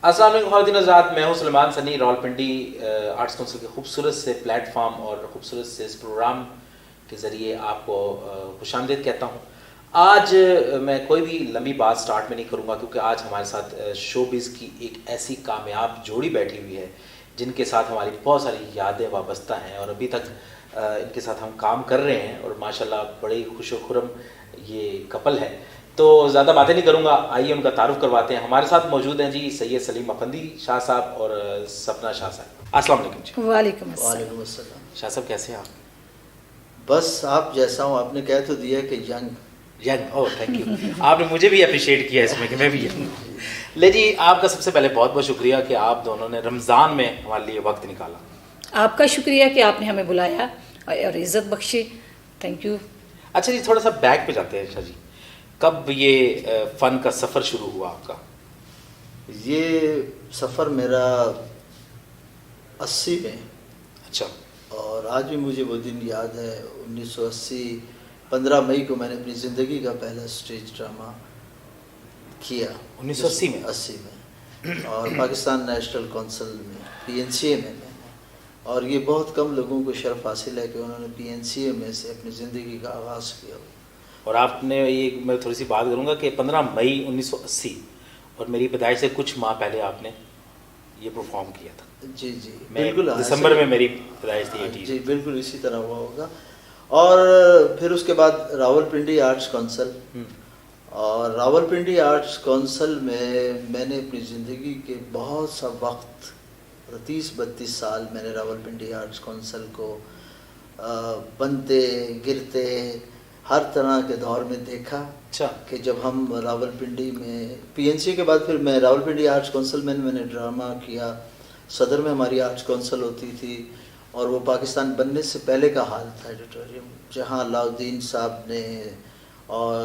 السلام علیکم خواتین حضرات، میں ہوں سلیمان سنی، راولپنڈی آرٹس کونسل کے خوبصورت سے پلیٹ فارم اور خوبصورت سے اس پروگرام کے ذریعے آپ کو خوش آمدید کہتا ہوں. آج میں کوئی بھی لمبی بات سٹارٹ میں نہیں کروں گا، کیونکہ آج ہمارے ساتھ شوبز کی ایک ایسی کامیاب جوڑی بیٹھی ہوئی ہے جن کے ساتھ ہماری بہت ساری یادیں وابستہ ہیں، اور ابھی تک ان کے ساتھ ہم کام کر رہے ہیں، اور ماشاءاللہ بڑے خوش و خرم یہ کپل ہے. تو زیادہ باتیں نہیں کروں گا، آئیے ان کا تعارف کرواتے ہیں. ہمارے ساتھ موجود ہیں جی سید سلیم افندی شاہ صاحب اور سپنا شاہ صاحب. السلام علیکم جی. وعلیکم وعلیکم السلام. شاہ صاحب کیسے ہیں آپ؟ بس آپ جیسا ہوں، آپ نے کہہ تو دیا کہ ینگ. Oh thank you. آپ نے مجھے بھی اپریشیٹ کیا اس میں کہ میں بھی ینگ. لے جی، آپ کا سب سے پہلے بہت بہت شکریہ کہ آپ دونوں نے رمضان میں ہمارے لیے وقت نکالا. آپ کا شکریہ کہ آپ نے ہمیں بلایا اور عزت بخشی. Thank you. اچھا جی، تھوڑا سا بیک پہ جاتے ہیں. شاہ جی، کب یہ فن کا سفر شروع ہوا آپ کا؟ یہ سفر میرا 80 میں. اچھا. اور آج بھی مجھے وہ دن یاد ہے. 1980 15 مئی کو میں نے اپنی زندگی کا پہلا اسٹیج ڈرامہ کیا. 1980 میں؟ 80 میں. اور پاکستان نیشنل کونسل میں PNCA میں. اور یہ بہت کم لوگوں کو شرف حاصل ہے کہ انہوں نے PNCA میں سے اپنی زندگی کا آغاز کیا. اور آپ نے یہ، میں تھوڑی سی بات کروں گا کہ 15 مئی 1980 اور میری پیدائش سے کچھ ماہ پہلے آپ نے یہ پرفارم کیا تھا. جی جی بالکل. دسمبر میں میری پیدائش تھی. جی بالکل اسی طرح ہوا ہوگا. اور پھر اس کے بعد راولپنڈی آرٹس کونسل. اور راولپنڈی آرٹس کونسل میں نے اپنی زندگی کے بہت سا وقت 30-32 سال میں نے راولپنڈی آرٹس کونسل کو بنتے گرتے ہر طرح کے دور میں دیکھا. اچھا. کہ جب ہم راولپنڈی میں PNCA کے بعد پھر میں راولپنڈی آرٹس کونسل میں نے ڈرامہ کیا. صدر میں ہماری آرٹس کونسل ہوتی تھی، اور وہ پاکستان بننے سے پہلے کا حال تھا ایڈیٹوریم، جہاں علاؤدین صاحب نے اور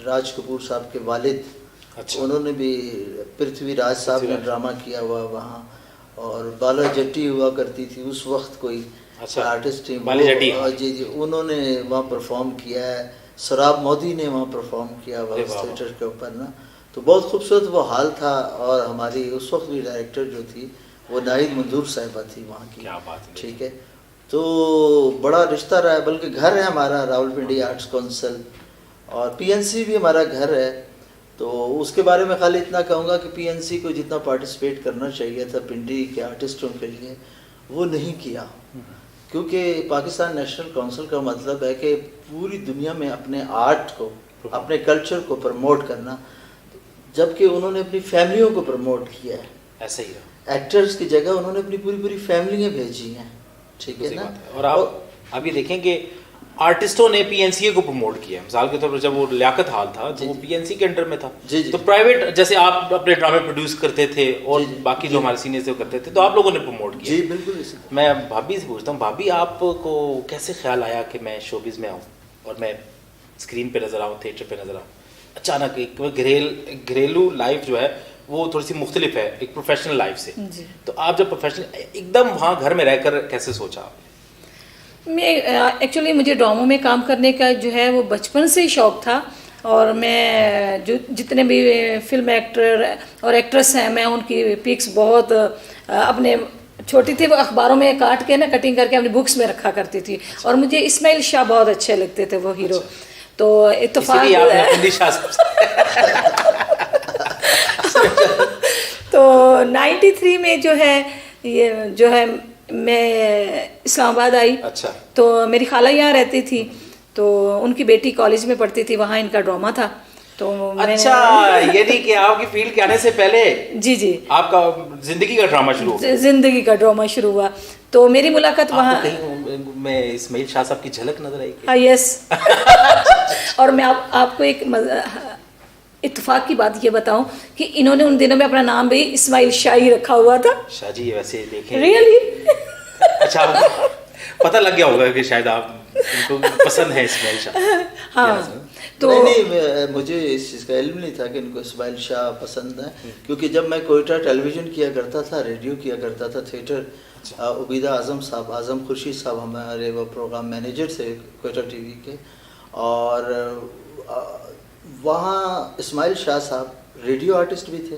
راج کپور صاحب کے والد، اچھا، انہوں نے بھی، پرتھوی راج صاحب نے ڈرامہ کیا ہوا وہاں. اور بالا جٹی ہوا کرتی تھی اس وقت کوئی آرٹسٹ تھی. جی جی انہوں نے وہاں پرفارم کیا ہے. سراب مودی نے وہاں پرفارم کیا ہوا اس تھیٹر کے اوپر نا. تو بہت خوبصورت وہ حال تھا. اور ہماری اس وقت بھی ڈائریکٹر جو تھی وہ ناہید منظور صاحبہ تھی وہاں کی. کیا بات ہے. ٹھیک ہے. تو بڑا رشتہ رہا ہے، بلکہ گھر ہے ہمارا راولپنڈی آرٹس کونسل، اور PNC بھی ہمارا گھر ہے. تو اس کے بارے میں خالی اتنا کہوں گا کہ PNC کو جتنا پارٹیسپیٹ کرنا چاہیے تھا پنڈی کے آرٹسٹوں کے لیے وہ نہیں کیا. کیونکہ پاکستان نیشنل کونسل کا مطلب ہے کہ پوری دنیا میں اپنے آرٹ کو، اپنے کلچر کو پروموٹ کرنا، جبکہ انہوں نے اپنی فیملیوں کو پروموٹ کیا ہے. ایسا ہی ہے. ایکٹرز کی جگہ انہوں نے اپنی پوری فیملیاں بھیجی ہیں. ٹھیک ہے نا. اور آپ یہ دیکھیں کہ آرٹسٹوں نے PNCA کو پروموٹ کیا. مثال کے طور پر جب وہ لیاقت حال تھا تو وہ PNC کے انڈر میں تھا. تو پرائیویٹ جیسے آپ اپنے ڈرامے پروڈیوس کرتے تھے اور باقی جو ہمارے سینئر سے وہ کرتے تھے، تو آپ لوگوں نے پروموٹ کیا. جی بالکل. میں بھابھی سے پوچھتا ہوں، بھابھی آپ کو کیسے خیال آیا کہ میں شوبز میں آؤں اور میں اسکرین پہ نظر آؤں، تھیٹر پہ نظر آؤں؟ اچانک ایک گھریلو لائف جو ہے وہ تھوڑی سی مختلف ہے ایک پروفیشنل لائف سے. تو آپ جب پروفیشنل ایک دم وہاں گھر میں رہ کر کیسے سوچا آپ نے؟ میں ایکچولی مجھے ڈراموں میں کام کرنے کا جو ہے وہ بچپن سے ہی شوق تھا. اور میں جو جتنے بھی فلم ایکٹر اور ایکٹریس ہیں، میں ان کی پکس بہت اپنے چھوٹی تھی وہ اخباروں میں کاٹ کے نا کٹنگ کر کے اپنی بکس میں رکھا کرتی تھی. اور مجھے اسماعیل شاہ بہت اچھے لگتے تھے وہ ہیرو. تو اتفاق تو 93 میں جو ہے یہ جو ہے میں اسلام آباد آئی. اچھا. تو میری خالہ یہاں رہتی تھی، تو ان کی بیٹی کالج میں پڑھتی تھی، وہاں ان کا ڈرامہ تھا. تو اچھا، یعنی کہ آپ کی فیلڈ کے آنے سے پہلے جی آپ کا زندگی کا ڈرامہ شروع ہوا. زندگی کا ڈرامہ شروع ہوا. تو میری ملاقات وہاں میں اسماعیل شاہ صاحب کی جھلک نظر آئی. ہاں یس. اور میں آپ کو ایک اتفاق کی بات یہ بتاؤں کہ انہوں نے ان دنوں میں اپنا نام بھی اسماعیل شاہی رکھا ہوا تھا. شاہ جی ویسے دیکھیں ریئلی. اچھا، پتہ لگ گیا ہوگا کہ شاید آپ ان کو پسند ہے اسماعیل شاہ. ہاں. تو نہیں، مجھے اس چیز کا علم نہیں تھا کہ ان کو اسماعیل شاہ پسند ہے. کیونکہ جب میں کوئٹہ ٹیلی ویژن کیا کرتا تھا، ریڈیو کیا کرتا تھا، تھیٹر، عبیدہ اعظم صاحب، اعظم خورشید صاحب ہمارے وہ پروگرام مینیجر تھے کوئٹہ TV کے. اور وہاں اسماعیل شاہ صاحب ریڈیو آرٹسٹ بھی تھے.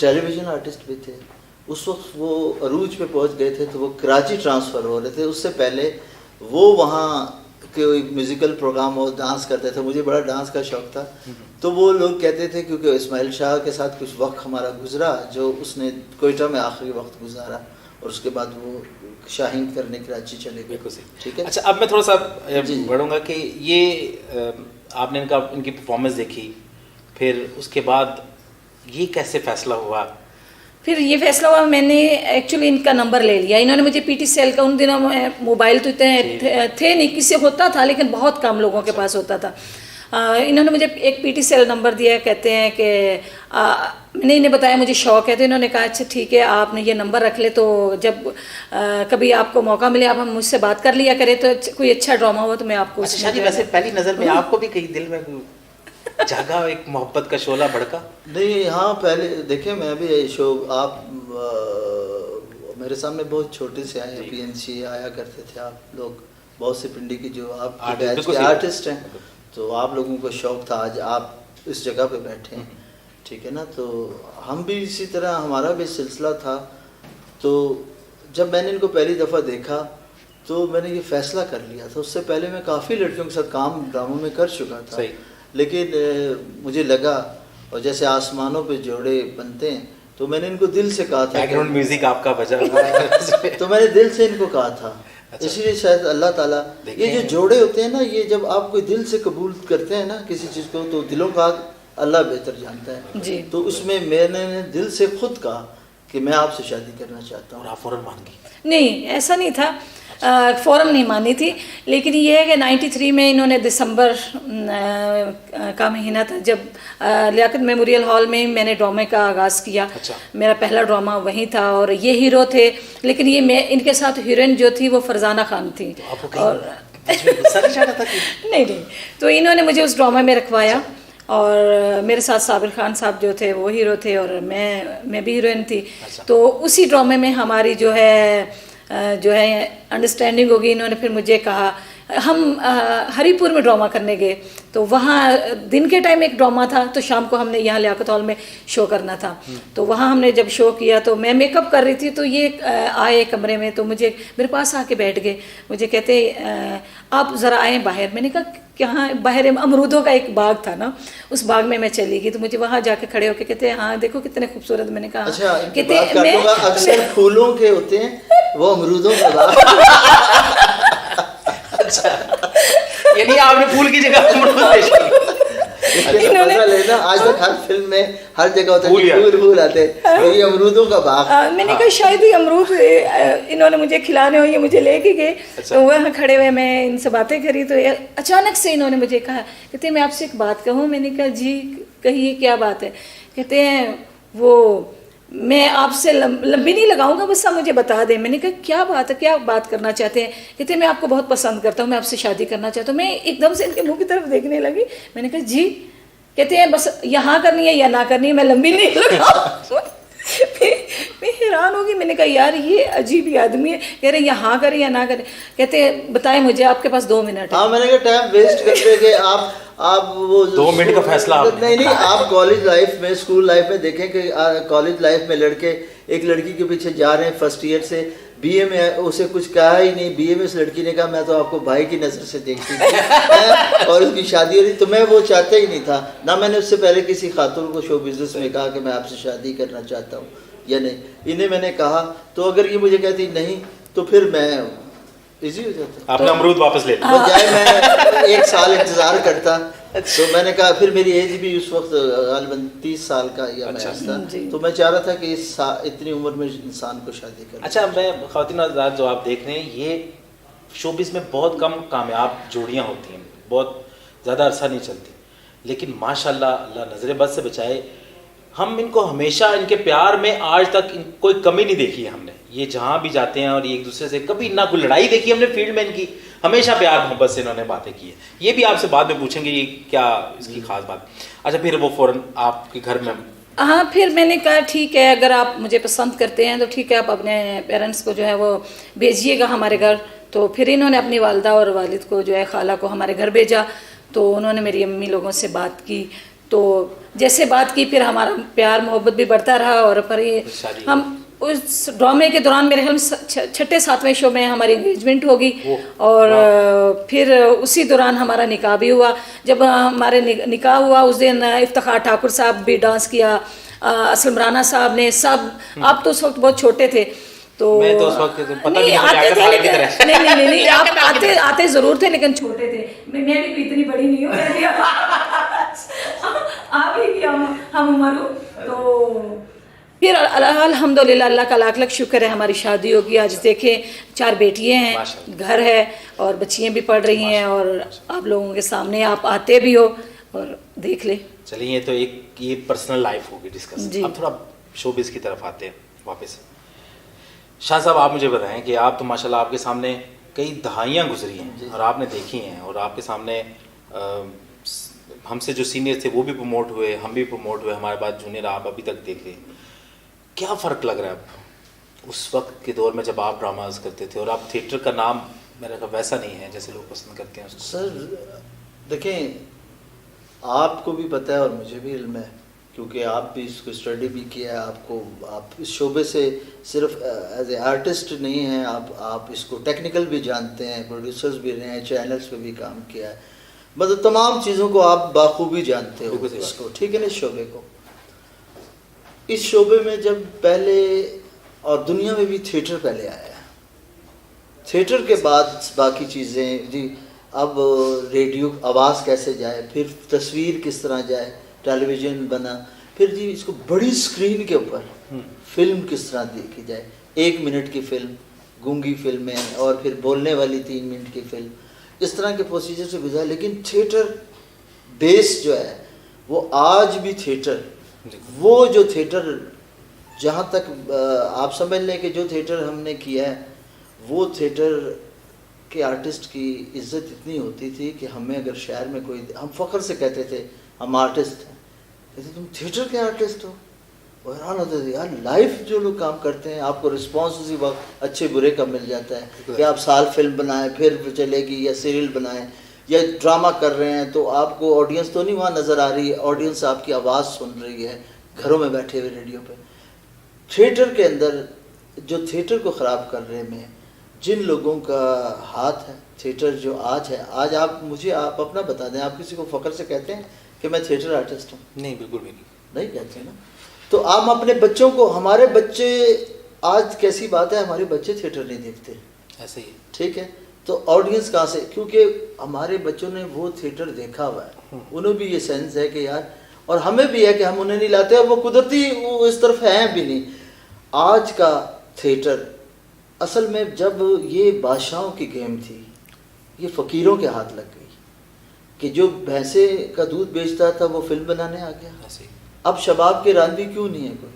ٹیلی ویژن آرٹسٹ بھی تھے. اس وقت وہ عروج پہ پہنچ گئے تھے تو وہ کراچی ٹرانسفر ہو رہے تھے. اس سے پہلے وہ وہاں کوئی میوزیکل پروگرام اور ڈانس کرتے تھے. مجھے بڑا ڈانس کا شوق تھا, تو وہ لوگ کہتے تھے کیونکہ اسماعیل شاہ کے ساتھ کچھ وقت ہمارا گزرا, جو اس نے کوئٹہ میں آخری وقت گزارا, اور اس کے بعد وہ شاہین کرنے کراچی چلے گئے. ٹھیک ہے. اچھا اب میں تھوڑا سا بڑھوں گا کہ یہ آپ نے ان کی پرفارمنس دیکھی, پھر اس کے بعد یہ کیسے فیصلہ ہوا؟ پھر یہ فیصلہ ہوا, میں نے ایکچولی ان کا نمبر لے لیا. انہوں نے مجھے پی ٹی سیل کا, ان دنوں میں موبائل تو اتنے تھے نہیں, کسی ہوتا تھا لیکن بہت کم لوگوں کے پاس ہوتا تھا. انہوں نے مجھے ایک پی ٹی سیل نمبر دیا, کہتے ہیں کہ میں نے انہیں بتایا مجھے شوق ہے, تو انہوں نے کہا اچھا ٹھیک ہے آپ نے یہ نمبر رکھ لے, تو جب کبھی آپ کو موقع ملے آپ مجھ سے بات کر لیا کرے, تو کوئی اچھا ڈرامہ ہوا تو میں آپ کو. اچھا جی, ویسے پہلی نظر میں آپ کو بھی کہیں دل میں جاگا ایک محبت کا شعلہ بھڑکا؟ نہیں, ہاں پہلے دیکھیں میں بھی شو, آپ میرے سامنے بہت چھوٹے سے آئے, پی این سی آیا کرتے تھے آپ لوگ, بہت سے پنڈی کی جو آپ بیچ کے آرٹسٹ ہیں, تو آپ لوگوں کو شوق تھا آج آپ اس جگہ پہ بیٹھے ہیں. ٹھیک ہے نا. تو ہم بھی اسی طرح ہمارا بھی سلسلہ تھا. تو جب میں نے ان کو پہلی دفعہ دیکھا تو میں نے یہ فیصلہ کر لیا تھا. اس سے پہلے میں کافی لڑکیوں کے ساتھ کام ڈراموں میں کر چکا تھا, لیکن مجھے لگا, اور جیسے آسمانوں پہ جوڑے بنتے ہیں, تو میں نے ان کو دل سے کہا تھا, بیک گراؤنڈ میوزک آپ کا بجا تو میں نے دل سے ان کو کہا تھا. اسی لیے شاید اللہ تعالیٰ یہ جو جوڑے ہوتے ہیں نا, یہ جب آپ کوئی دل سے قبول کرتے ہیں نا کسی چیز کو, تو دلوں کا اللہ بہتر جانتا ہے جی. تو اس میں میں نے دل سے خود کہا کہ میں آپ سے شادی کرنا چاہتا ہوں. اور آپ فوراً مان گئی؟ نہیں ایسا نہیں تھا, فوراً نہیں مانی تھی, لیکن یہ ہے کہ 93 میں انہوں نے دسمبر کا مہینہ تھا جب لیاقت میموریل ہال میں میں نے ڈرامے کا آغاز کیا. میرا پہلا ڈرامہ وہیں تھا, اور یہ ہیرو تھے, لیکن یہ میں ان کے ساتھ ہیروئن جو تھی وہ فرزانہ خان تھی. اور نہیں, تو انہوں نے مجھے اس ڈرامے میں رکھوایا, اور میرے ساتھ صابر خان صاحب جو تھے وہ ہیرو تھے, اور میں بھی ہیروئن تھی. تو اسی ڈرامے میں ہماری جو ہے انڈرسٹینڈنگ ہوگی. انہوں نے پھر مجھے کہا, ہم ہری پور میں ڈرامہ کرنے گئے, تو وہاں دن کے ٹائم ایک ڈرامہ تھا, تو شام کو ہم نے یہاں لیاقت ہال میں شو کرنا تھا. تو وہاں ہم نے جب شو کیا تو میں میک اپ کر رہی تھی, تو یہ آئے کمرے میں, تو مجھے میرے پاس آ کے بیٹھ گئے. مجھے کہتے آپ ذرا آئیں باہر. میں نے کہا کہاں باہر؟ امرودوں کا ایک باغ تھا نا, اس باغ میں چلی گئی. تو مجھے وہاں جا کے کھڑے ہو کے کہتے ہاں دیکھو کتنے خوبصورت. میں نے کہا کہتے اکثر پھولوں کے ہوتے ہیں, وہ امرودوں کا باغ. اچھا, یعنی آپ نے پھول کی جگہ آج تک ہر فلم میں ہر جگہ ہوتا ہے پھول آتے ہیں, یہ امرودوں کا باغ. میں نے کہا شاید یہ امرود انہوں نے مجھے کھلانے ہو, یہ مجھے لے کے گئے. تو وہاں کھڑے ہوئے میں ان سے باتیں کری, تو اچانک سے انہوں نے مجھے کہا, کہتے میں آپ سے ایک بات کہوں. میں نے کہا جی کہیے کیا بات ہے. کہتے ہیں وہ میں آپ سے لمبی نہیں لگاؤں گا, بس آپ مجھے بتا دیں. میں نے کہا کیا بات ہے, کیا بات کرنا چاہتے ہیں؟ کہتے ہیں میں آپ کو بہت پسند کرتا ہوں, میں آپ سے شادی کرنا چاہتا ہوں. میں ایک دم سے ان کے منہ کی طرف دیکھنے لگی. میں نے کہا جی. کہتے ہیں بس یہاں کرنی ہے یا نہ کرنی ہے, میں لمبی نہیں لگاؤں. میں حیران ہوگی. میں نے کہا یار یہ عجیب ہی آدمی ہے, کہہ رہے یہاں کریں یا نہ کریں. کہتے ہیں بتائیں مجھے, آپ کے پاس 2 منٹ ہے. ہاں میں نے کہا ٹائم ویسٹ کرتے کہ آپ وہ 2 منٹ کا فیصلہ نہیں, آپ کالج لائف میں اسکول لائف میں دیکھیں کہ کالج لائف میں لڑکے ایک لڑکی کے پیچھے جا رہے ہیں فرسٹ ایئر سے, بی اے میں اسے کچھ کہا ہی نہیں. بی اے میں اس لڑکی نے کہا میں تو آپ کو بھائی کی نظر سے دیکھتی تھی, اور اس کی شادی ہو رہی. تو میں وہ چاہتا ہی نہیں تھا, نہ میں نے اس سے پہلے کسی خاتون کو شو بزنس میں کہا کہ میں آپ سے شادی کرنا چاہتا ہوں یا نہیں. انہیں میں نے کہا, تو اگر یہ مجھے کہتی نہیں تو پھر میں ایزی ہو جاتا. آپ نے امرود واپس لے لیا, بجائے میں 1 سال انتظار کرتا. تو میں نے کہا, پھر میری ایج بھی اس وقت غالباً 30 سال کا یا محض تھا, تو میں چاہ رہا تھا کہ اتنی عمر میں انسان کو شادی کرنا. اچھا, میں خواتین حضرات جو آپ دیکھ رہے ہیں, یہ شوبز میں بہت کم کامیاب جوڑیاں ہوتی ہیں, بہت زیادہ عرصہ نہیں چلتی, لیکن ماشاءاللہ اللہ نظر بد سے بچائے, ہم ان کو ہمیشہ ان کے پیار میں آج تک کوئی کمی نہیں دیکھی ہے ہم نے. یہ جہاں بھی جاتے ہیں اور ایک دوسرے سے کبھی نہ کوئی لڑائی دیکھی ہم نے فیلڈ میں ان کی, ہمیشہ پیار محبت سے انہوں نے باتیں کی ہیں. یہ بھی آپ سے بعد میں پوچھیں گے یہ کیا اس کی خاص بات. اچھا, پھر وہ فوراً آپ کے گھر میں ہاں پھر میں نے کہا ٹھیک ہے اگر آپ مجھے پسند کرتے ہیں تو ٹھیک ہے آپ اپنے پیرنٹس کو جو ہے وہ بھیجیے گا ہمارے گھر. تو پھر انہوں نے اپنی والدہ اور والد کو جو ہے خالہ کو ہمارے گھر بھیجا. تو انہوں نے میری امی لوگوں سے بات کی. تو جیسے بات کی پھر ہمارا پیار محبت بھی بڑھتا رہا اور پھر ہم اس ڈرامے کے دوران میرے خیال میں 6-7ویں شو میں ہماری انگیجمنٹ ہوگی اور پھر اسی دوران ہمارا نکاح بھی ہوا. جب ہمارے نکاح ہوا اس دن افتخار ٹھاکر صاحب بھی ڈانس کیا, اسلم رانا صاحب نے, سب. آپ تو اس وقت بہت چھوٹے تھے تو میں تو اس وقت پتہ نہیں آتے تھے لیکن نہیں آپ آتے ضرور تھے لیکن چھوٹے تھے. میں بھی اتنی بڑی نہیں ہوں, آپ ہی ہم عمر ہوں. تو پھر الحمدللہ اللہ کا لاکھ لاکھ شکر ہے ہماری شادی ہوگی. آج دیکھیں 4 بیٹیاں ہیں, گھر ہے اور بچیاں بھی پڑھ رہی ہیں اور آپ لوگوں کے سامنے آپ آتے بھی ہو اور دیکھ لیں. چلیے یہ تو ایک یہ پرسنل لائف ہوگی ڈسکس. اب تھوڑا شوبز کی طرف آتے ہیں واپس. شاہ صاحب آپ مجھے بتائیں کہ آپ تو ماشاءاللہ آپ کے سامنے کئی دہائیاں گزری ہیں اور آپ نے دیکھی ہیں اور آپ کے سامنے ہم سے جو سینئر تھے وہ بھی پروموٹ ہوئے, ہم بھی پروموٹ ہوئے, ہمارے بعد جونیئر آپ ابھی تک دیکھ رہے ہیں. کیا فرق لگ رہا ہے اب اس وقت کے دور میں جب آپ ڈراماز کرتے تھے اور آپ تھیٹر کا نام میرا خیال ویسا نہیں ہے جیسے لوگ پسند کرتے ہیں اس کو؟ سر دیکھیں آپ کو بھی پتہ ہے اور مجھے بھی علم ہے کیونکہ آپ بھی اس کو اسٹڈی بھی کیا ہے. آپ اس شعبے سے صرف ایز اے آرٹسٹ نہیں ہیں, آپ اس کو ٹیکنیکل بھی جانتے ہیں, پروڈیوسرز بھی رہے ہیں, چینلز پہ بھی کام کیا ہے, مطلب تمام چیزوں کو آپ بخوبی جانتے ہو اس کو, ٹھیک ہے نا. اس شعبے کو, اس شعبے میں جب پہلے اور دنیا میں بھی تھیٹر پہلے آیا ہے, تھیٹر کے بعد باقی چیزیں. جی اب ریڈیو آواز کیسے جائے, پھر تصویر کس طرح جائے, ٹیلی ویژن بنا, پھر جی اس کو بڑی اسکرین کے اوپر فلم کس طرح دیکھی جائے, 1 منٹ کی فلم, گونگی فلمیں, اور پھر بولنے والی 3 منٹ کی فلم, اس طرح کے پروسیجر سے گزرا. لیکن تھیٹر بیس جو ہے وہ آج بھی تھیٹر, وہ جو تھیٹر جہاں تک آپ سمجھ لیں کہ جو تھیٹر ہم نے کیا ہے وہ تھیٹر کے آرٹسٹ کی عزت اتنی ہوتی تھی کہ ہمیں اگر شہر میں کوئی, ہم فخر سے کہتے تھے ہم آرٹسٹ ہیں, کہتے تم تھیٹر کے آرٹسٹ ہو, حیران ہوتے تھے یار لائف جو لوگ کام کرتے ہیں آپ کو رسپانس اسی وقت اچھے برے کا مل جاتا ہے کہ آپ سال فلم بنائیں پھر چلے گی, یا سیریل بنائیں یا ڈرامہ کر رہے ہیں تو آپ کو آڈینس تو نہیں وہاں نظر آ رہی ہے, آڈینس آپ کی آواز سن رہی ہے گھروں میں بیٹھے ہوئے ریڈیو پہ. تھیٹر کے اندر جو تھیٹر کو خراب کرنے میں جن لوگوں کا ہاتھ ہے, تھیٹر جو آج ہے, آج آپ اپنا بتا دیں, آپ کسی کو فخر سے کہتے ہیں کہ میں تھیٹر آرٹسٹ ہوں؟ نہیں, بالکل بھی نہیں کہتے نا. تو آپ اپنے بچوں کو, ہمارے بچے آج کیسی بات ہے, ہمارے بچے تھیٹر نہیں دیکھتے, ایسے ہی ٹھیک ہے. تو آڈینس کہاں سے, کیونکہ ہمارے بچوں نے وہ تھیٹر دیکھا ہوا ہے, انہیں بھی یہ سینس ہے کہ یار, اور ہمیں بھی ہے کہ ہم انہیں نہیں لاتے, اور وہ قدرتی وہ اس طرف ہیں بھی نہیں. آج کا تھیٹر اصل میں جب یہ بادشاہوں کی گیم تھی, یہ فقیروں کے ہاتھ لگ گئی کہ جو بھینسے کا دودھ بیچتا تھا وہ فلم بنانے آ گیا. اب شباب کے رانوی کیوں نہیں ہے کوئی,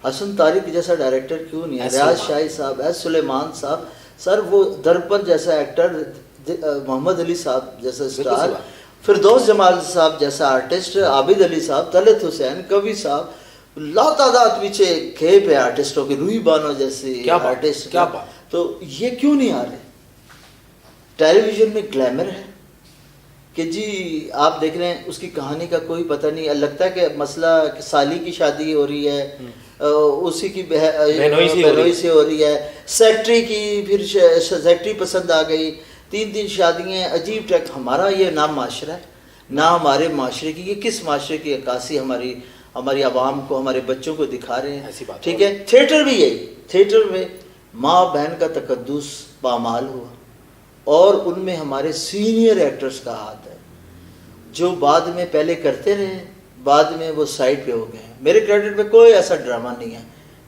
حسن طارق جیسا ڈائریکٹر کیوں نہیں ہے, ریاض شاہی صاحب, ایس سلیمان صاحب, سر وہ درپن جیسا ایکٹر, محمد علی صاحب جیسا اسٹار, فردوس جمال صاحب جیسا آرٹسٹ, عابد علی صاحب, طلعت حسین, کبھی صاحب, لاتعداد پیچھے کھیپ ہے آرٹسٹوں کے, روحی بانو جیسے آرٹسٹ. تو یہ کیوں نہیں آ رہے؟ ٹیلی ویژن میں گلیمر ہے کہ جی آپ دیکھ رہے ہیں اس کی کہانی کا کوئی پتہ نہیں, لگتا ہے کہ مسئلہ کہ سالی کی شادی ہو رہی ہے, اسی کی بہنوئی سے ہو رہی ہے, سیکٹری کی, پھر سیکٹری پسند آ گئی, 3 شادیاں, عجیب ٹیک. ہمارا یہ نہ معاشرہ ہے نہ ہمارے معاشرے کی, یہ کس معاشرے کی عکاسی ہماری عوام کو, ہمارے بچوں کو دکھا رہے ہیں, ٹھیک ہے. تھیٹر بھی یہی, تھیٹر میں ماں بہن کا تقدس پامال ہوا, اور ان میں ہمارے سینئر ایکٹرز کا ہاتھ ہے جو بعد میں پہلے کرتے رہے, بعد میں وہ سائڈ پہ ہو گئے ہیں. میرے کریڈٹ میں کوئی ایسا ڈرامہ نہیں ہے,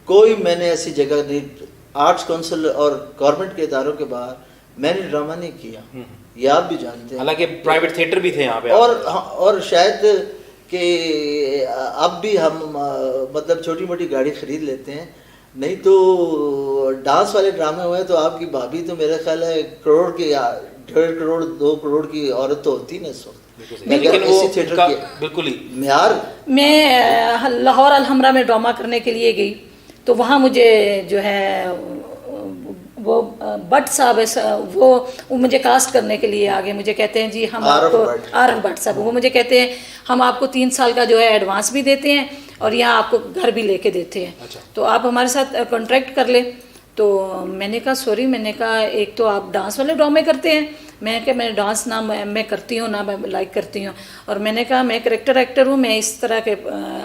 کوئی میں نے ایسی جگہ نہیں, آرٹس کونسل اور گورنمنٹ کے اداروں کے باہر میں نے ڈرامہ نہیں کیا, یہ آپ بھی جانتے ہیں. حالانکہ پرائیویٹ تھیٹر بھی تھے یہاں پہ, اور شاید کہ اب بھی ہم مطلب چھوٹی موٹی گاڑی خرید لیتے ہیں, نہیں تو ڈانس والے ڈرامے ہوئے تو آپ کی بھابھی تو میرا خیال ہے کروڑ کی, 1.5 کروڑ 2 کروڑ کی عورت تو ہوتی نا اس وقت. لیکن وہ بالکل ہی معیار. میں لاہور الحمرا میں ڈرامہ کرنے کے لیے گئی تو وہاں مجھے جو ہے وہ بٹ صاحب ہے، وہ مجھے کاسٹ کرنے کے لیے آگے مجھے کہتے ہیں جی ہم آپ کو، عارف بٹ صاحب، وہ مجھے کہتے ہیں ہم آپ کو 3 سال کا جو ہے ایڈوانس بھی دیتے ہیں اور یہاں آپ کو گھر بھی لے کے دیتے ہیں، تو آپ ہمارے ساتھ کانٹریکٹ کر لیں. تو میں نے کہا سوری، میں نے کہا ایک تو آپ ڈانس والے ڈرامے کرتے ہیں، میں کہ میں ڈانس نہ میں کرتی ہوں نہ میں لائک کرتی ہوں، اور میں نے کہا میں کریکٹر ایکٹر ہوں، میں اس طرح کے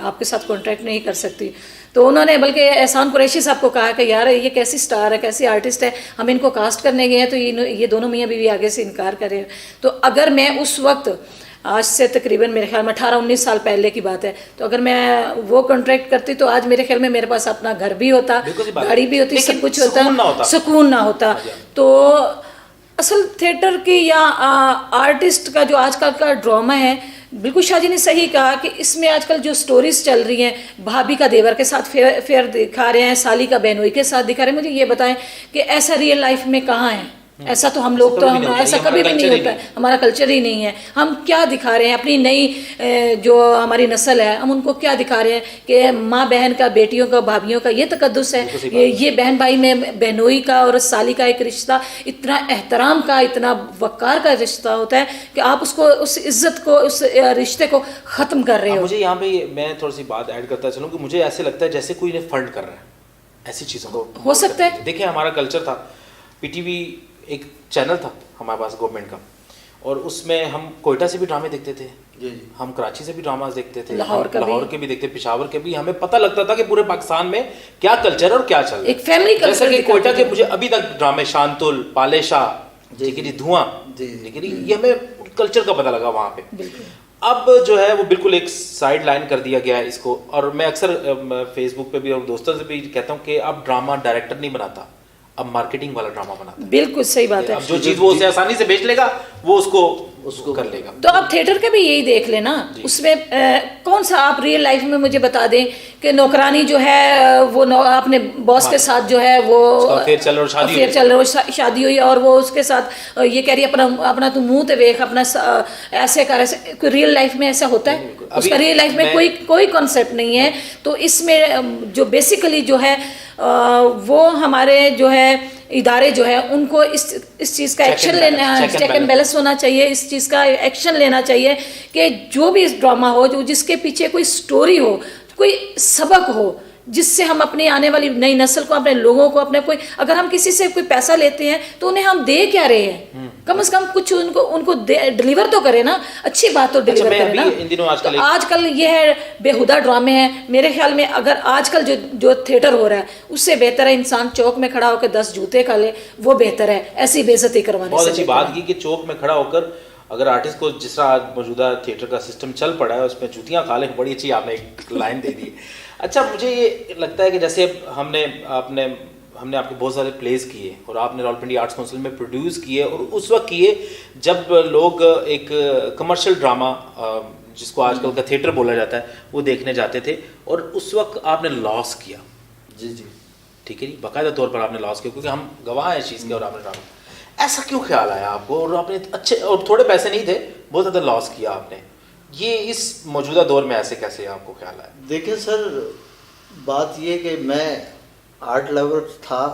آپ کے ساتھ کانٹریکٹ نہیں کر سکتی. تو انہوں نے بلکہ احسان قریشی صاحب کو کہا کہ یار یہ کیسی سٹار ہے، کیسی آرٹسٹ ہے، ہم ان کو کاسٹ کرنے گئے ہیں تو یہ دونوں میاں بیوی آگے سے انکار کرے. تو اگر میں اس وقت، آج سے تقریباً میرے خیال میں 18-19 سال پہلے کی بات ہے، تو اگر میں وہ کانٹریکٹ کرتی تو آج میرے خیال میں میرے پاس اپنا گھر بھی ہوتا، گاڑی بھی ہوتی، سب کچھ ہوتا، سکون نہ ہوتا. تو اصل تھیٹر کی یا آرٹسٹ کا جو آج کل کا ڈرامہ ہے، بالکل شاہ جی نے صحیح کہا کہ اس میں آج کل جو سٹوریز چل رہی ہیں، بھابھی کا دیور کے ساتھ فیئر دکھا رہے ہیں، سالی کا بہنوئی کے ساتھ دکھا رہے ہیں. مجھے یہ بتائیں کہ ایسا ریئل لائف میں کہاں ہے؟ ایسا تو ہم لوگ تو ایسا کبھی بھی نہیں ہوتا ہے، ہمارا کلچر ہی نہیں ہے. ہم کیا دکھا رہے ہیں اپنی نئی جو ہماری نسل ہے، ہم ان کو کیا دکھا رہے ہیں کہ ماں بہن کا، بیٹیوں کا، بھابھیوں کا یہ تقدس ہے، یہ بہن بھائی میں بہنوئی کا اور سالی کا ایک رشتہ اتنا احترام کا، اتنا وقار کا رشتہ ہوتا ہے کہ آپ اس کو، اس عزت کو، اس رشتے کو ختم کر رہے ہو. مجھے یہاں پہ میں تھوڑی سی بات ایڈ کرتا چلوں کہ مجھے ایسے لگتا ہے جیسے کوئی انہیں فنڈ کر رہا ہے ایسی چیزوں کو. ہو سکتا ہے. دیکھیں ہمارا کلچر تھا، پی ٹی وی ایک چینل تھا ہمارے پاس گورنمنٹ کا، اور اس میں ہم کوئٹہ سے بھی ڈرامے دیکھتے تھے، ہم کراچی سے بھی ڈراماز دیکھتے تھے، لاہور کے بھی دیکھتے، پشاور کے بھی. ہمیں پتہ لگتا تھا کہ پورے پاکستان میں کیا کلچر اور کیا چل رہا ہے. ایک فیملی کلچر. جیسے کہ کوئٹہ کے مجھے ابھی تک ڈرامے شانتل، پالے شاہ، دھواں، یہ ہمیں کلچر کا پتہ لگا وہاں پہ. اب جو ہے وہ بالکل ایک سائڈ لائن کر دیا گیا ہے اس کو. اور میں اکثر فیس بک پہ بھی اور دوستوں سے بھی کہتا ہوں کہ اب ڈرامہ ڈائریکٹر نہیں بناتا، اب مارکیٹنگ والا ڈرامہ بناتا ہے. بالکل صحیح بات ہے. اب جو چیز وہ اسے آسانی سے بیچ لے گا وہ اس کو کر لے گا. تو آپ تھیٹر کا بھی یہی دیکھ لینا، اس میں کون سا آپ ریئل لائف میں مجھے بتا دیں کہ نوکرانی جو ہے وہ اپنے باس کے ساتھ جو ہے وہ افیئر چل رہا ہے، شادی ہوئی اور وہ اس کے ساتھ یہ کہہ رہی ہے اپنا تو منہ تے دیکھ، اپنا ایسے کر، ایسے. کوئی ریئل لائف میں ایسا ہوتا ہے؟ اس کا ریئل لائف میں کوئی کانسیپٹ نہیں ہے. تو اس میں جو بیسیکلی جو ہے وہ ہمارے جو ہے ادارے جو ہے ان کو اس چیز کا ایکشن لینا، چیک اینڈ بیلنس ہونا چاہیے، اس چیز کا ایکشن لینا چاہیے کہ جو بھی ڈرامہ ہو، جو جس کے پیچھے کوئی سٹوری ہو، کوئی سبق ہو، جس سے ہم اپنی آنے والی نئی نسل کو، اپنے لوگوں کو، اپنے کوئی، اگر ہم کسی سے کوئی پیسہ لیتے ہیں تو انہیں ہم دے کیا رہے ہیں؟ کم از کم کچھ ان کو ڈلیور تو کرے نا، اچھی بات تو ڈلیور کرے نا. آج کل یہ ہے بےہودہ ڈرامے ہیں. میرے خیال میں اگر آج کل جو تھیٹر ہو رہا ہے اس سے بہتر ہے انسان چوک میں کھڑا ہو کے 10 جوتے کھا لے، وہ بہتر ہے ایسی بے عزتی کروانے سے. بہت اچھی بات کی کہ چوک میں کھڑا ہو کر اگر آرٹسٹ کو، جس طرح موجودہ تھیٹر کا سسٹم چل پڑا ہے اس میں جوتیاں کھا لیں. بڑی اچھی آپ نے ایک لائن دے دی. اچھا مجھے یہ لگتا ہے کہ جیسے ہم نے آپ کے بہت سارے پلیز کیے اور آپ نے راولپنڈی آرٹس کونسل میں پروڈیوس کیے، اور اس وقت کیے جب لوگ ایک کمرشل ڈرامہ جس کو آج کل کا تھیٹر بولا جاتا ہے وہ دیکھنے جاتے تھے، اور اس وقت آپ نے لاس کیا. جی ٹھیک ہے جی، باقاعدہ طور پر آپ نے لاس کیا کیونکہ ہم گواہ ہیں اس چیز کے. اور آپ نے ڈرامہ ایسا کیوں خیال آیا آپ کو؟ اور آپ نے اچھے اور تھوڑے پیسے نہیں تھے، بہت زیادہ لاس کیا آپ نے. یہ اس موجودہ دور میں ایسے کیسے آپ کو خیال آیا؟ دیکھیں سر، بات یہ کہ میں آرٹ لور تھا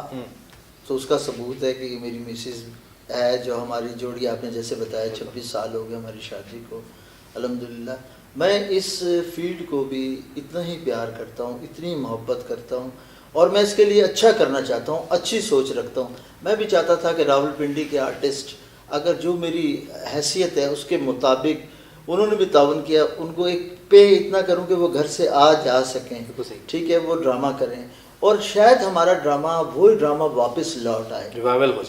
تو اس کا ثبوت ہے کہ میری مسز ہے جو ہماری جوڑی، آپ نے جیسے بتایا 26 سال ہو گئے ہماری شادی کو الحمدللہ. میں اس فیلڈ کو بھی اتنا ہی پیار کرتا ہوں، اتنی محبت کرتا ہوں، اور میں اس کے لیے اچھا کرنا چاہتا ہوں، اچھی سوچ رکھتا ہوں. میں بھی چاہتا تھا کہ راولپنڈی کے آرٹسٹ اگر جو میری حیثیت ہے اس کے مطابق انہوں نے بھی تعاون کیا، ان کو ایک پے اتنا کروں کہ وہ گھر سے جا سکیں، ٹھیک ہے، وہ ڈرامہ کریں، اور شاید ہمارا ڈرامہ وہی ڈرامہ واپس لوٹ آئے،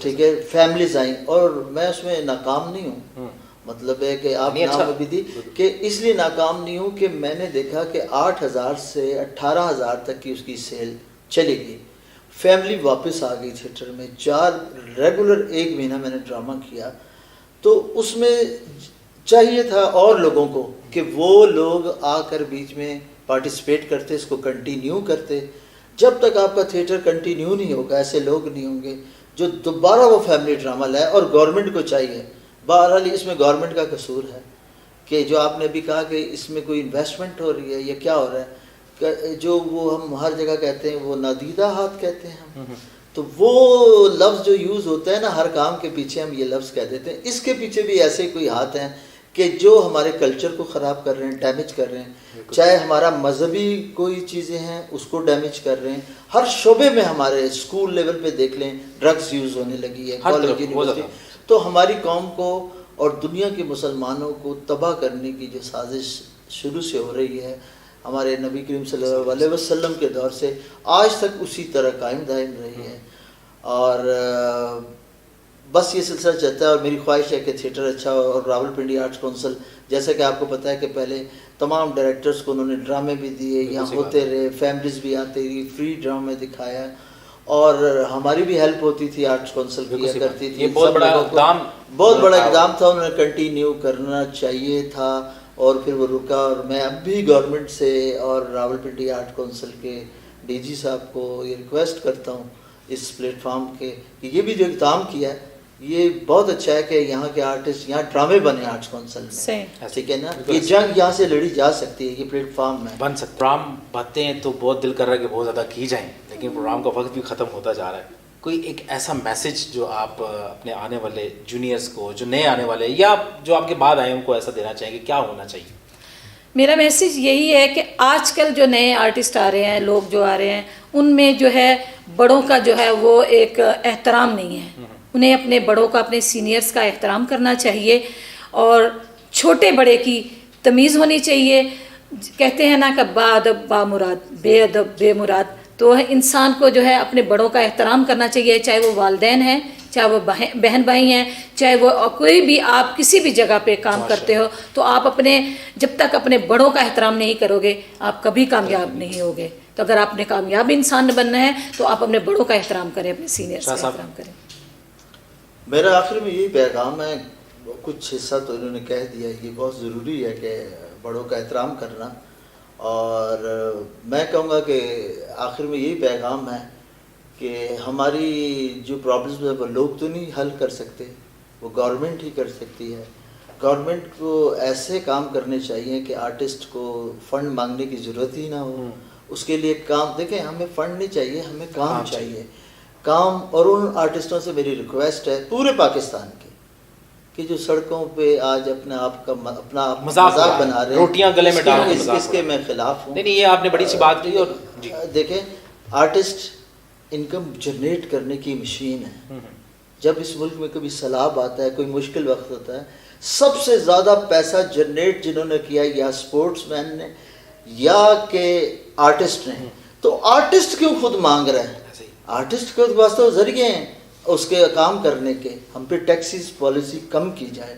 ٹھیک ہے، فیملیز آئیں. اور میں اس میں ناکام نہیں ہوں، مطلب ہے کہ آپ نام بھی دی کہ اس لیے ناکام نہیں ہوں کہ میں نے دیکھا کہ 8,000 سے 18,000 تک کی اس کی سیل چلی گئی. فیملی واپس آ گئی تھیٹر میں. 4 ریگولر 1 مہینہ میں نے ڈرامہ کیا. تو اس میں چاہیے تھا اور لوگوں کو کہ وہ لوگ آ کر بیچ میں پارٹیسپیٹ کرتے، اس کو کنٹینیو کرتے. جب تک آپ کا تھیٹر کنٹینیو نہیں ہوگا، ایسے لوگ نہیں ہوں گے جو دوبارہ وہ فیملی ڈرامہ لائے. اور گورنمنٹ کو چاہیے، بہرحال اس میں گورنمنٹ کا قصور ہے کہ جو آپ نے بھی کہا کہ اس میں کوئی انویسٹمنٹ ہو رہی ہے یا کیا ہو رہا ہے، جو وہ ہم ہر جگہ کہتے ہیں وہ نادیدہ ہاتھ کہتے ہیں ہم، تو وہ لفظ جو یوز ہوتا ہے نا ہر کام کے پیچھے ہم یہ لفظ کہہ دیتے ہیں، اس کے پیچھے بھی ایسے کوئی ہاتھ ہیں کہ جو ہمارے کلچر کو خراب کر رہے ہیں، ڈیمیج کر رہے ہیں، چاہے ہمارا مذہبی کوئی چیزیں ہیں اس کو ڈیمیج کر رہے ہیں. ہر شعبے میں ہمارے اسکول لیول پہ دیکھ لیں ڈرگز یوز ہونے لگی ہے، کالج یونیورسٹی. تو ہماری قوم کو اور دنیا کے مسلمانوں کو تباہ کرنے کی جو سازش شروع سے ہو رہی ہے ہمارے نبی کریم صلی اللہ علیہ وسلم کے دور سے آج تک اسی طرح قائم دائم رہی ہے. اور بس یہ سلسلہ چلتا ہے، اور میری خواہش ہے کہ تھیٹر اچھا ہو. اور راولپنڈی آرٹس کونسل جیسا کہ آپ کو پتہ ہے کہ پہلے تمام ڈائریکٹرز کو انہوں نے ڈرامے بھی دیے، یہاں ہوتے رہے، فیملیز بھی آتے رہی، فری ڈرامے دکھایا، اور ہماری بھی ہیلپ ہوتی تھی، آرٹس کونسل کیا کرتی تھی. بہت بڑا اقدام تھا، انہوں نے کنٹینیو کرنا چاہیے تھا، اور پھر وہ رکا. اور میں اب بھی گورنمنٹ سے اور راولپنڈی آرٹ کونسل کے ڈی جی صاحب کو یہ ریکویسٹ کرتا ہوں اس پلیٹ فارم کے کہ یہ بھی جو اقدام کیا ہے یہ بہت اچھا ہے کہ یہاں کے آرٹسٹ یہاں ڈرامے بنے آرٹس کونسل میں، ٹھیک ہے نا. یہ جنگ یہاں سے لڑی جا سکتی ہے، یہ پلیٹ فارم میں بن سکتا. پروگرام باتیں تو بہت دل کر رہا ہے کہ بہت زیادہ کی جائیں، لیکن پروگرام کا وقت بھی ختم ہوتا جا رہا ہے. کوئی ایک ایسا میسج جو آپ اپنے آنے والے جونیئرس کو، جو نئے آنے والے یا جو آپ کے بعد آئے ان کو ایسا دینا چاہیں کہ کیا ہونا چاہیے؟ میرا میسج یہی ہے کہ آج کل جو نئے آرٹسٹ آ رہے ہیں، لوگ جو آ رہے ہیں، ان میں جو ہے بڑوں کا جو ہے وہ ایک احترام نہیں ہے. انہیں اپنے بڑوں کا، اپنے سینئرز کا احترام کرنا چاہیے، اور چھوٹے بڑے کی تمیز ہونی چاہیے. کہتے ہیں نا کہ با ادب با مراد، بے ادب بے مراد. تو انسان کو جو ہے اپنے بڑوں کا احترام کرنا چاہیے، چاہے وہ والدین ہیں، چاہے وہ بہن بھائی ہیں، چاہے وہ کوئی بھی آپ کسی بھی جگہ پہ کام کرتے ہو، تو آپ جب تک اپنے بڑوں کا احترام نہیں کرو گے آپ کبھی کامیاب نہیں ہوگے. تو اگر آپ نے کامیاب انسان بننا ہے تو آپ اپنے بڑوں کا احترام کریں، اپنے سینئرز کا احترام کریں. میرا آخر میں یہی پیغام ہے، کچھ حصہ تو انہوں نے کہہ دیا، یہ بہت ضروری ہے کہ بڑوں کا احترام کرنا. اور میں کہوں گا کہ آخر میں یہی پیغام ہے کہ ہماری جو پرابلمز ہیں وہ لوگ تو نہیں حل کر سکتے، وہ گورنمنٹ ہی کر سکتی ہے. گورنمنٹ کو ایسے کام کرنے چاہیے کہ آرٹسٹ کو فنڈ مانگنے کی ضرورت ہی نہ ہو. اس کے لیے کام، دیکھیں ہمیں فنڈ نہیں چاہیے، ہمیں کام چاہیے، کام. اور ان آرٹسٹوں سے میری ریکویسٹ ہے پورے پاکستان کی کہ جو سڑکوں پہ آج اپنے آپ کا اپنا مذاق بنا رہے ہیں، روٹیاں گلے میں ڈال کے، اس کے میں خلاف ہوں. نہیں یہ آپ نے بڑی سی بات کی. اور دیکھیں آرٹسٹ انکم جنریٹ کرنے کی مشین ہے. جب اس ملک میں کبھی سیلاب آتا ہے، کوئی مشکل وقت ہوتا ہے، سب سے زیادہ پیسہ جنریٹ جنہوں نے کیا یا اسپورٹس مین نے یا کہ آرٹسٹ نے. تو آرٹسٹ کیوں خود مانگ رہے ہیں؟ آرٹسٹ کے واسطے ذریعے ہیں اس کے کام کرنے کے. ہم پہ ٹیکسیز پالیسی کم کی جائے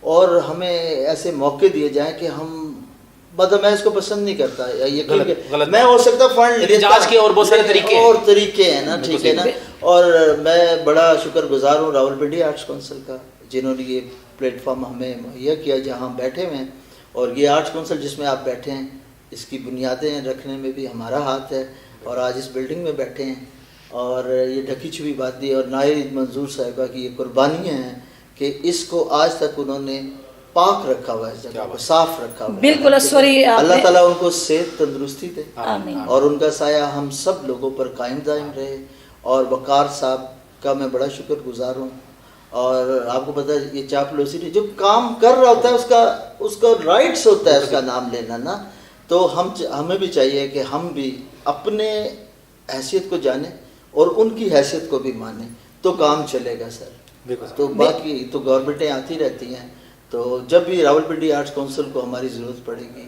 اور ہمیں ایسے موقع دیے جائیں کہ ہم، مطلب میں اس کو پسند نہیں کرتا، میں ہو سکتا فنڈ جانچ کے اور بہت سارے طریقے ہیں نا، ٹھیک ہے نا. اور میں بڑا شکر گزار ہوں راولپنڈی آرٹس کونسل کا، جنہوں نے یہ پلیٹ فارم ہمیں مہیا کیا جہاں ہم بیٹھے ہوئے ہیں. اور یہ آرٹس کونسل جس میں آپ بیٹھے ہیں، اس کی بنیادیں رکھنے میں بھی ہمارا ہاتھ ہے، اور آج اس بلڈنگ میں بیٹھے ہیں. اور یہ ڈھکی چھپی بات دی، اور ناہید منظور صاحبہ کی یہ قربانیاں ہیں کہ اس کو آج تک انہوں نے پاک رکھا ہوا ہے، اس جگہ کو صاف رکھا ہوا ہے. بالکل. اللہ تعالیٰ ان کو صحت تندرستی دے، آمین. اور ان کا سایہ ہم سب لوگوں پر قائم دائم رہے. اور وقار صاحب کا میں بڑا شکر گزار ہوں. اور آپ کو پتہ ہے یہ چاپلوسی جو کام کر رہا ہوتا ہے اس کا رائٹس ہوتا ہے اس کا نام لینا نا. تو ہمیں بھی چاہیے کہ ہم بھی اپنے حیثیت کو جانیں اور ان کی حیثیت کو بھی مانیں، تو کام چلے گا سر. تو باقی تو گورنمنٹیں آتی رہتی ہیں، تو جب بھی راولپنڈی آرٹس کونسل کو ہماری ضرورت پڑے گی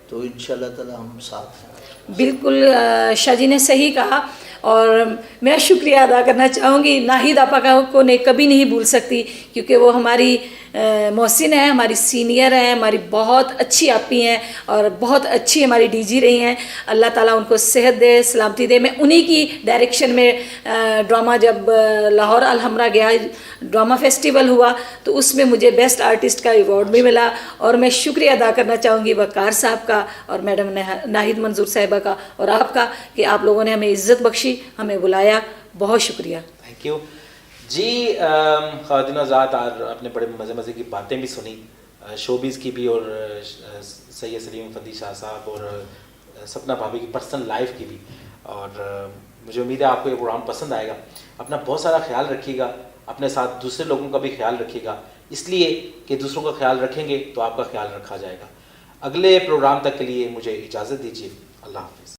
تو انشاءاللہ تعالی ہم ساتھ ہیں. بالکل شاہ جی نے صحیح کہا. اور میں شکریہ ادا کرنا چاہوں گی ناہید آپا کو کبھی نہیں بھول سکتی، کیونکہ وہ ہماری محسن ہیں، ہماری سینئر ہیں، ہماری بہت اچھی آپی ہیں اور بہت اچھی ہماری ڈی جی رہی ہیں. اللہ تعالیٰ ان کو صحت دے، سلامتی دے. میں انہی کی ڈائریکشن میں ڈرامہ، جب لاہور الحمرا گیا ڈرامہ فیسٹیول ہوا تو اس میں مجھے بیسٹ آرٹسٹ کا ایوارڈ بھی ملا. اور میں شکریہ ادا کرنا چاہوں گی وقار صاحب کا اور میڈم ناہید منظور صاحبہ کا اور آپ کا کہ آپ لوگوں نے ہمیں عزت بخشی، ہمیں بلایا. بہت شکریہ. تھینک یو جی. خواتین آزاد آپ نے بڑے مزے کی باتیں بھی سنی، شوبیز کی بھی، اور سید سلیم فندی شاہ صاحب اور سپنا بھابھی کی پرسنل لائف کی بھی. اور مجھے امید ہے آپ کو یہ پروگرام پسند آئے گا. اپنا بہت سارا خیال رکھیے گا, اپنے ساتھ دوسرے لوگوں کا بھی خیال رکھیے گا, اس لیے کہ دوسروں کا خیال رکھیں گے تو آپ کا خیال رکھا جائے گا. اگلے پروگرام تک کے لیے مجھے اجازت دیجیے. اللہ حافظ.